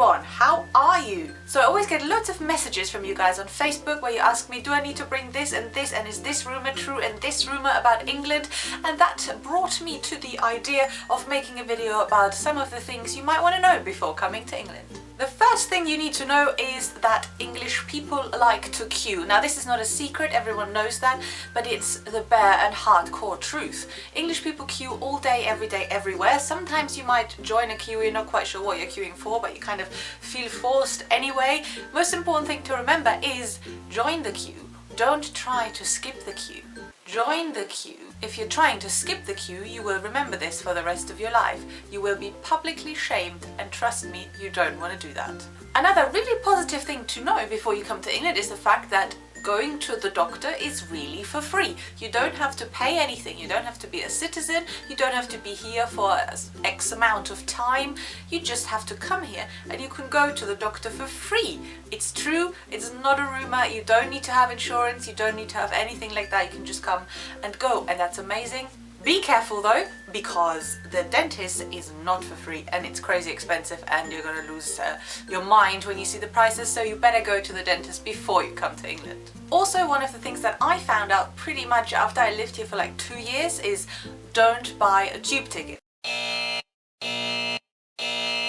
everyone, how are you? So I always get lots of messages from you guys on Facebook where you ask me, do I need to bring this and is this rumour true and this rumour about England? And that brought me to the idea of making a video about some of the things you might want to know before coming to England. The first thing you need to know is that English people like to queue. Now this is not a secret, everyone knows that, but it's the bare and hardcore truth. English people queue all day, every day, everywhere. Sometimes you might join a queue, you're not quite sure what you're queuing for, but you kind of feel forced anyway. Most important thing to remember is join the queue. Don't try to skip the queue. Join the queue. If you're trying to skip the queue, you will remember this for the rest of your life. You will be publicly shamed, and trust me, you don't want to do that. Another really positive thing to know before you come to England is the fact that going to the doctor is really for free. You don't have to pay anything. You don't have to be a citizen. You don't have to be here for X amount of time. You just have to come here and you can go to the doctor for free. It's true. It's not a rumor. You don't need to have insurance. You don't need to have anything like that. You can just come and go, and that's amazing. Be careful though, because the dentist is not for free and it's crazy expensive, and you're gonna lose your mind when you see the prices, so you better go to the dentist before you come to England. Also, one of the things that I found out pretty much after I lived here for like 2 years is don't buy a tube ticket.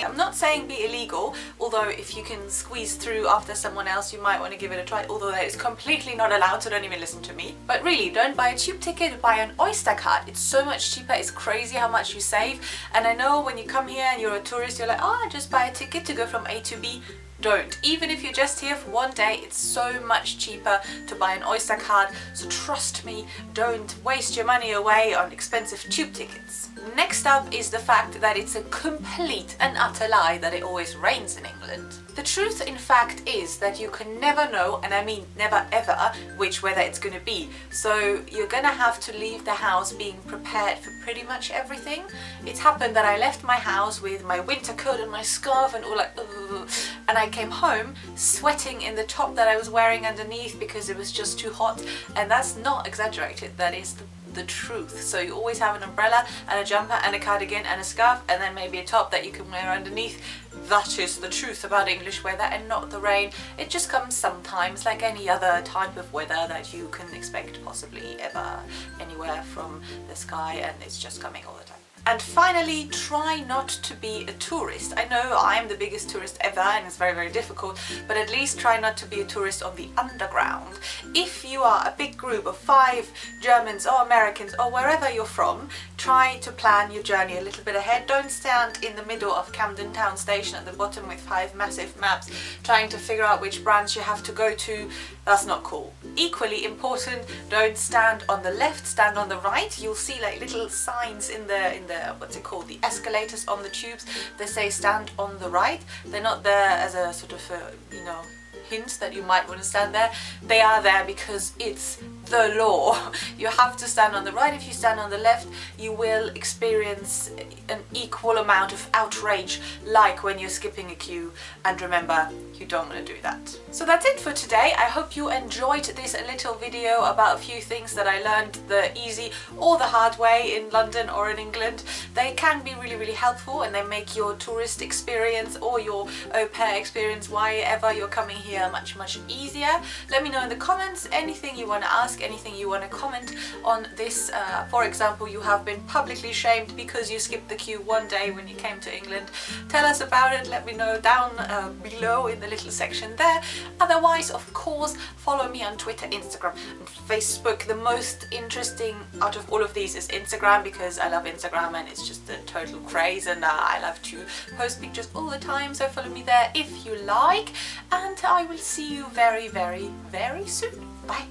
I'm not saying be illegal, although if you can squeeze through after someone else you might want to give it a try, although that is completely not allowed, so don't even listen to me. But really, don't buy a tube ticket, buy an Oyster card. It's so much cheaper, it's crazy how much you save. And I know when you come here and you're a tourist, you're like, oh, just buy a ticket to go from A to B. Don't. Even if you're just here for one day, it's so much cheaper to buy an Oyster card, so trust me, don't waste your money away on expensive tube tickets. Next up is the fact that it's a complete and utter lie that it always rains in England. The truth, in fact, is that you can never know, and I mean never ever, which weather it's going to be. So you're going to have to leave the house being prepared for pretty much everything. It's happened that I left my house with my winter coat and my scarf and all like, ugh, and I came home sweating in the top that I was wearing underneath because it was just too hot, and that's not exaggerated, that is the truth. So you always have an umbrella and a jumper and a cardigan and a scarf, and then maybe a top that you can wear underneath. That is the truth about English weather, and not the rain. It just comes sometimes, like any other type of weather that you can expect possibly ever anywhere from the sky, and it's just coming all the time. And finally, try not to be a tourist. I know I'm the biggest tourist ever and it's very, very difficult, but at least try not to be a tourist on the underground. If you are a big group of 5 Germans or Americans or wherever you're from, try to plan your journey a little bit ahead. Don't stand in the middle of Camden Town Station at the bottom with 5 massive maps trying to figure out which branch you have to go to. That's not cool. Equally important, don't stand on the left, stand on the right. You'll see like little signs in the what's it called, the escalators on the tubes. They say stand on the right. They're not there as a sort of you know, hint that you might want to stand there. They are there because it's the law. You have to stand on the right. If you stand on the left, you will experience an equal amount of outrage like when you're skipping a queue, and remember, you don't want to do that. So that's it for today. I hope you enjoyed this little video about a few things that I learned the easy or the hard way in London or in England. They can be really, really helpful, and they make your tourist experience or your au pair experience, wherever you're coming here, much, much easier. Let me know in the comments anything you want to ask, anything you want to comment on this. For example, you have been publicly shamed because you skipped the queue one day when you came to England. Tell us about it. Let me know down below in the little section there. Otherwise, of course, follow me on Twitter, Instagram and Facebook. The most interesting out of all of these is Instagram, because I love Instagram and it's just a total craze, and I love to post pictures all the time, so follow me there if you like, and I will see you very, very, very soon. Bye.